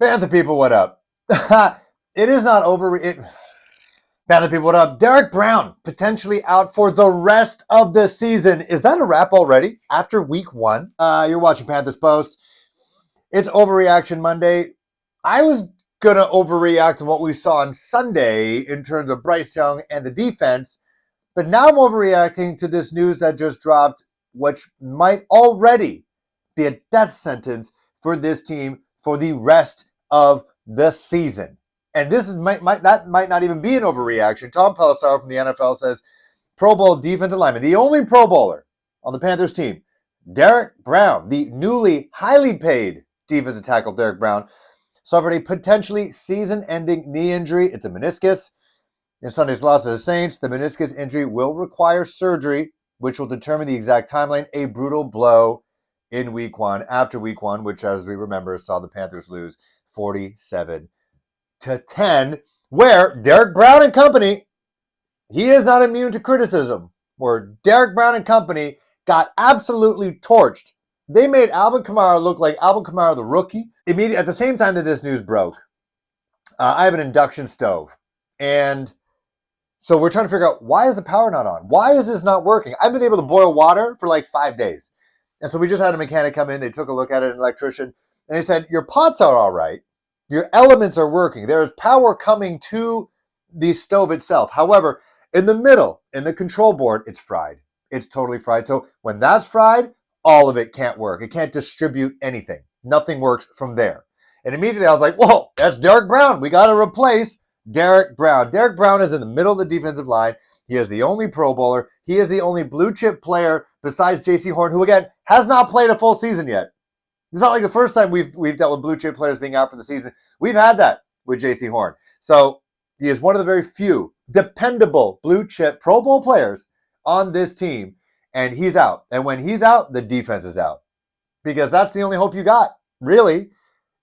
Panther people, what up? It is not over. Panther people, what up? Derek Brown potentially out for the rest of the season. Is that a wrap already after week one? You're watching Panthers Post. It's Overreaction Monday. I was going to overreact to what we saw on Sunday in terms of Bryce Young and the defense, but now I'm overreacting to this news that just dropped, which might already be a death sentence for this team for the rest of the season. And this might not even be an overreaction. Tom Pelissero from the NFL says Pro Bowl defensive lineman, the only Pro Bowler on the Panthers team, Derek Brown, the newly highly paid defensive tackle Derek Brown, suffered a potentially season-ending knee injury. It's a meniscus. In Sunday's loss to the Saints, the meniscus injury will require surgery, which will determine the exact timeline. A brutal blow in week one, after week one, which, as we remember, saw the Panthers lose 47-10, where Derek Brown and company, he is not immune to criticism, where Derek Brown and company got absolutely torched. They made Alvin Kamara look like Alvin Kamara the rookie. Immediately at the same time that this news broke, I have an induction stove. And so we're trying to figure out, why is the power not on? Why is this not working? I've been able to boil water for like 5 days. And so we just had a mechanic come in. They took a look at it, an electrician, and they said, your pots are all right. Your elements are working. There is power coming to the stove itself. However, in the middle, in the control board, it's fried. It's totally fried. So when that's fried, all of it can't work. It can't distribute anything. Nothing works from there. And immediately I was like, whoa, that's Derek Brown. We got to replace Derek Brown. Derek Brown is in the middle of the defensive line. He is the only Pro Bowler. He is the only blue chip player besides J.C. Horn, who, again, has not played a full season yet. It's not like the first time we've dealt with blue chip players being out for the season. We've had that with J.C. Horn. So he is one of the very few dependable blue chip Pro Bowl players on this team, and he's out. And when he's out, the defense is out, because that's the only hope you got, really,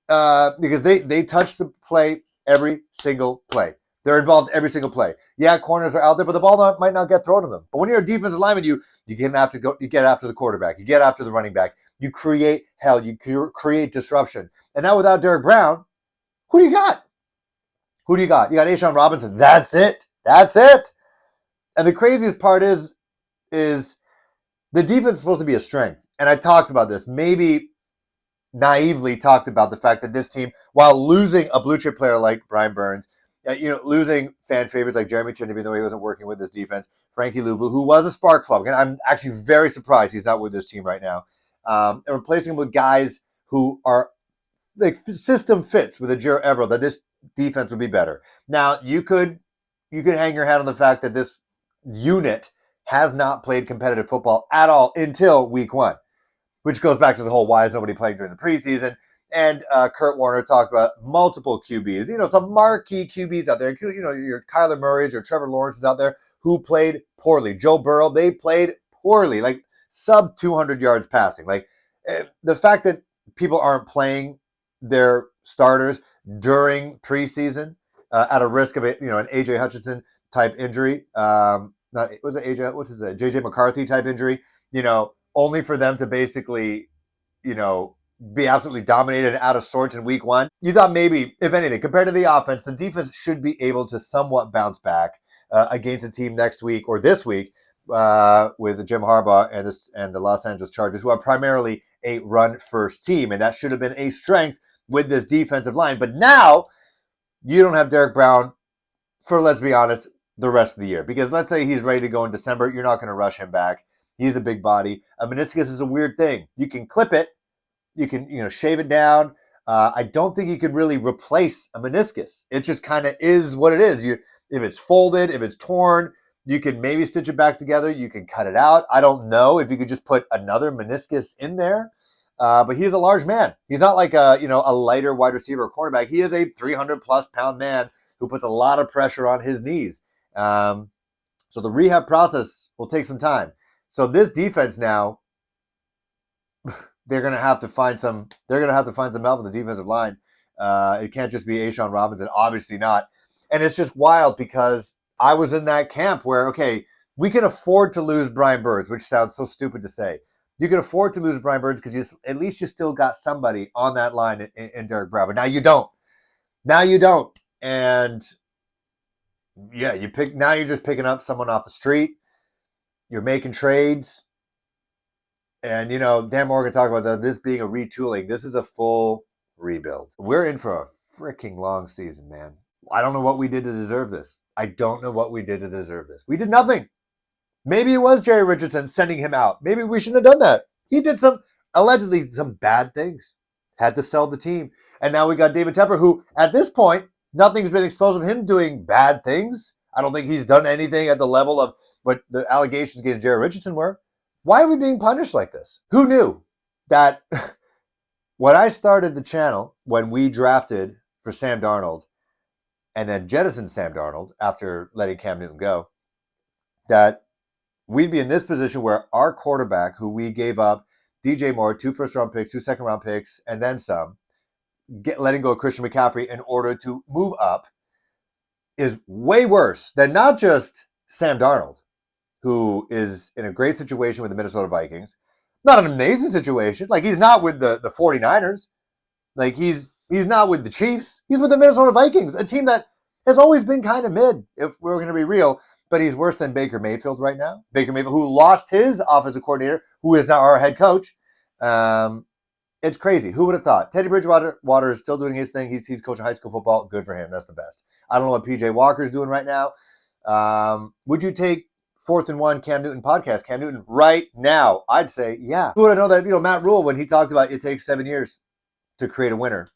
because they touch the play every single play. They're involved every single play. Yeah, corners are out there, but the ball might not get thrown to them. But when you're a defensive lineman, you get after the quarterback, you get after the running back, you create hell, you create disruption. And now without Derek Brown, who do you got? Who do you got? You got A'Shawn Robinson. That's it. That's it. And the craziest part is the defense is supposed to be a strength. And I talked about this, maybe naively talked about the fact that this team, while losing a blue chip player like Brian Burns, losing fan favorites like Jeremy Chin, even though he wasn't working with this defense, Frankie Louvu, who was a spark plug, and I'm actually very surprised he's not with this team right now, and replacing him with guys who are like system fits with Ajiro Evero, that this defense would be better. Now, you could hang your hat on the fact that this unit has not played competitive football at all until week one, which goes back to the whole why is nobody playing during the preseason. And Kurt Warner talked about multiple QBs, some marquee QBs out there. Your Kyler Murray's, your Trevor Lawrence's out there who played poorly. Joe Burrow, they played poorly, like sub 200 yards passing. Like the fact that people aren't playing their starters during preseason at a risk of an AJ Hutchinson type injury. JJ McCarthy type injury, only for them to basically, be absolutely dominated and out of sorts in week one. You thought maybe, if anything, compared to the offense, the defense should be able to somewhat bounce back against a team next week or this week with Jim Harbaugh and the Los Angeles Chargers, who are primarily a run-first team. And that should have been a strength with this defensive line. But now you don't have Derek Brown for, let's be honest, the rest of the year. Because let's say he's ready to go in December. You're not going to rush him back. He's a big body. A meniscus is a weird thing. You can clip it. You can, shave it down. I don't think you can really replace a meniscus. It just kind of is what it is. If it's folded, if it's torn, you can maybe stitch it back together. You can cut it out. I don't know if you could just put another meniscus in there. But he's a large man. He's not like a lighter wide receiver or cornerback. He is a 300-plus pound man who puts a lot of pressure on his knees. So the rehab process will take some time. So this defense now, they're going to have to find some help in the defensive line. It can't just be A'Shawn Robinson, obviously not. And it's just wild because I was in that camp where, okay, we can afford to lose Brian Burns, which sounds so stupid to say. You can afford to lose Brian Burns because at least you still got somebody on that line in Derek Brown. But now you don't. Now you don't. And yeah, now you're just picking up someone off the street. You're making trades. And, Dan Morgan talked about this being a retooling. This is a full rebuild. We're in for a freaking long season, man. I don't know what we did to deserve this. I don't know what we did to deserve this. We did nothing. Maybe it was Jerry Richardson sending him out. Maybe we shouldn't have done that. He did allegedly some bad things. Had to sell the team. And now we got David Tepper, who at this point, nothing's been exposed of him doing bad things. I don't think he's done anything at the level of what the allegations against Jerry Richardson were. Why are we being punished like this? Who knew that when I started the channel, when we drafted for Sam Darnold and then jettisoned Sam Darnold after letting Cam Newton go, that we'd be in this position where our quarterback, who we gave up DJ Moore, 2 first-round picks, 2 second-round picks, and then some, letting go of Christian McCaffrey in order to move up, is way worse than not just Sam Darnold, who is in a great situation with the Minnesota Vikings. Not an amazing situation. Like, he's not with the 49ers. Like, he's not with the Chiefs. He's with the Minnesota Vikings, a team that has always been kind of mid, if we're going to be real. But he's worse than Baker Mayfield right now. Baker Mayfield, who lost his offensive coordinator, who is now our head coach. It's crazy. Who would have thought? Teddy Bridgewater is still doing his thing. He's coaching high school football. Good for him. That's the best. I don't know what PJ Walker's doing right now. Would you take 4th and 1 Cam Newton podcast? Cam Newton right now? I'd say, yeah. Who would have known that, Matt Rule, when he talked about it takes 7 years to create a winner.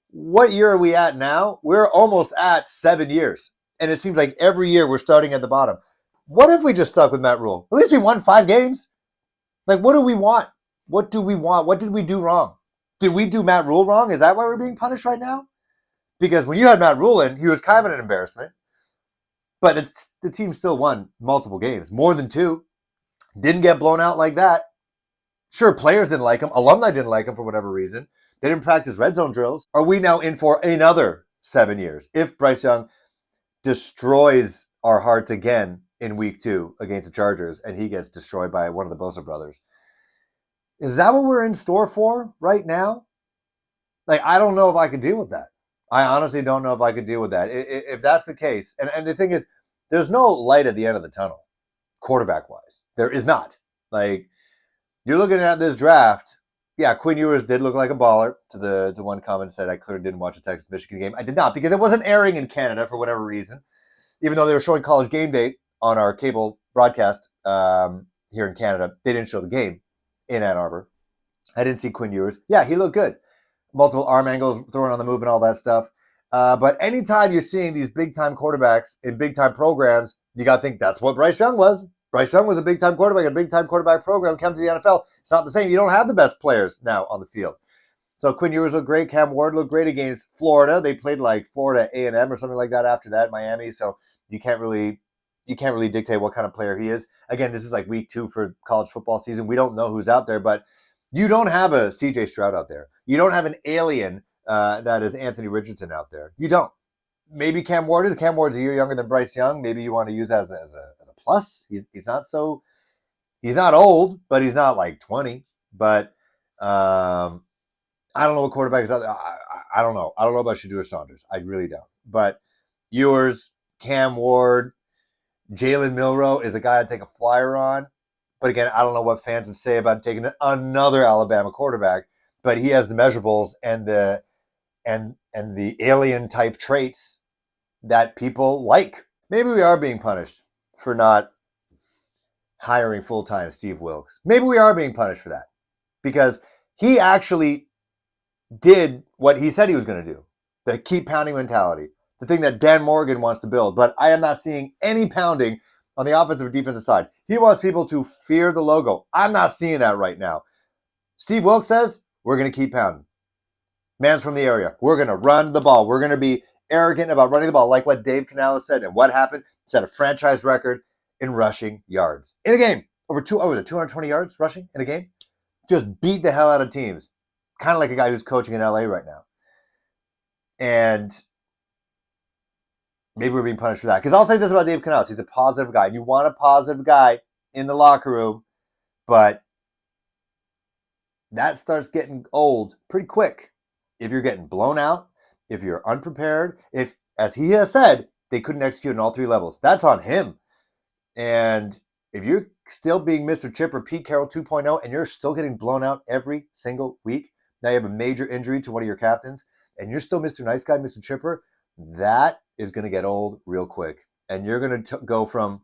What year are we at now? We're almost at 7 years. And it seems like every year we're starting at the bottom. What if we just stuck with Matt Rule? At least we won 5 games. Like, what do we want? What do we want? What did we do wrong? Did we do Matt Rule wrong? Is that why we're being punished right now? Because when you had Matt Rule in, he was kind of an embarrassment. But the team still won multiple games, more than 2. Didn't get blown out like that. Sure, players didn't like him. Alumni didn't like him for whatever reason. They didn't practice red zone drills. Are we now in for another 7 years? If Bryce Young destroys our hearts again in week 2 against the Chargers and he gets destroyed by one of the Bosa brothers, is that what we're in store for right now? Like, I don't know if I could deal with that. I honestly don't know if I could deal with that. If that's the case, and the thing is, there's no light at the end of the tunnel, quarterback-wise. There is not. Like, you're looking at this draft. Yeah, Quinn Ewers did look like a baller. To the one comment said, I clearly didn't watch the Texas-Michigan game. I did not, because it wasn't airing in Canada for whatever reason. Even though they were showing College Game Day on our cable broadcast here in Canada, they didn't show the game in Ann Arbor. I didn't see Quinn Ewers. Yeah, he looked good. Multiple arm angles, throwing on the move and all that stuff. But anytime you're seeing these big-time quarterbacks in big-time programs, you got to think that's what Bryce Young was. Bryce Young was a big-time quarterback, a big-time quarterback program, come to the NFL. It's not the same. You don't have the best players now on the field. So Quinn Ewers looked great. Cam Ward looked great against Florida. They played like Florida A&M or something like that after that, Miami. So you can't really dictate what kind of player he is. Again, this is like week 2 for college football season. We don't know who's out there, but you don't have a C.J. Stroud out there. You don't have an alien that is Anthony Richardson out there. You don't. Maybe Cam Ward is. Cam Ward's a year younger than Bryce Young. Maybe you want to use that as a plus. He's not old, but he's not like 20. But I don't know what quarterback is out there. I don't know. I don't know about Shedeur Saunders. I really don't. But Ewers, Cam Ward, Jalen Milroe is a guy I'd take a flyer on. But again, I don't know what fans would say about taking another Alabama quarterback. But he has the measurables and the alien type traits that people like. Maybe we are being punished for not hiring full-time Steve Wilks. Maybe we are being punished for that because he actually did what he said he was going to do, the keep pounding mentality, the thing that Dan Morgan wants to build. But I am not seeing any pounding on the offensive or defensive side. He wants people to fear the logo. I'm not seeing that right now. Steve Wilks says, we're going to keep pounding. Man's from the area. We're going to run the ball. We're going to be arrogant about running the ball, like what Dave Canales said. And what happened? Set a franchise record in rushing yards in a game. Over 220 yards rushing in a game? Just beat the hell out of teams. Kind of like a guy who's coaching in LA right now. And maybe we're being punished for that. Because I'll say this about Dave Canales. He's a positive guy. You want a positive guy in the locker room, but that starts getting old pretty quick. If you're getting blown out, if you're unprepared, if, as he has said, they couldn't execute on all three levels, that's on him. And if you're still being Mr. Chipper, Pete Carroll 2.0, and you're still getting blown out every single week, now you have a major injury to one of your captains, and you're still Mr. Nice Guy, Mr. Chipper, that is going to get old real quick. And you're going to go from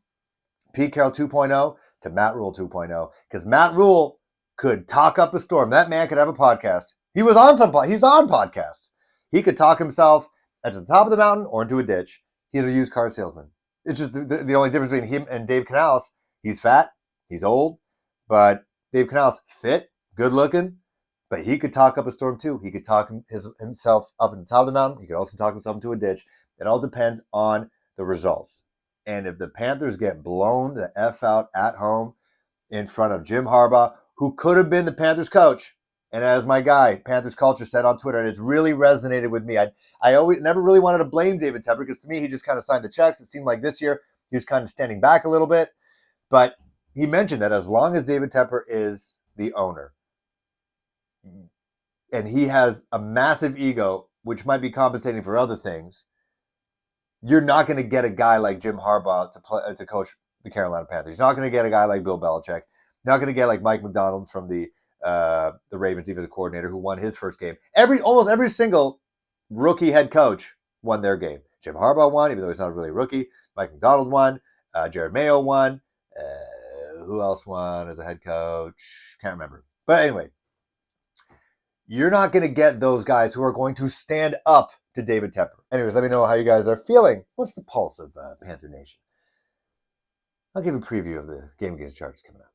Pete Carroll 2.0 to Matt Rule 2.0, because Matt Rule could talk up a storm. That man could have a podcast. He's on podcasts. He could talk himself at the top of the mountain or into a ditch. He's a used car salesman. It's just the only difference between him and Dave Canales. He's fat, he's old, but Dave Canales fit, good looking, but he could talk up a storm too. He could talk himself up at the top of the mountain. He could also talk himself into a ditch. It all depends on the results. And if the Panthers get blown the F out at home in front of Jim Harbaugh, who could have been the Panthers coach, and as my guy, Panthers Culture, said on Twitter, and it's really resonated with me. I always never really wanted to blame David Tepper, because to me, he just kind of signed the checks. It seemed like this year he was kind of standing back a little bit. But he mentioned that as long as David Tepper is the owner, and he has a massive ego, which might be compensating for other things, you're not going to get a guy like Jim Harbaugh to coach the Carolina Panthers. You're not going to get a guy like Bill Belichick. You're not going to get like Mike McDonald from the Ravens defensive coordinator, who won his first game. Almost every single rookie head coach won their game. Jim Harbaugh won, even though he's not really a rookie. Mike McDonald won. Jared Mayo won. Who else won as a head coach? Can't remember. But anyway, you're not going to get those guys who are going to stand up to David Tepper. Anyways, let me know how you guys are feeling. What's the pulse of Panther Nation? I'll give a preview of the game against the Chargers coming up.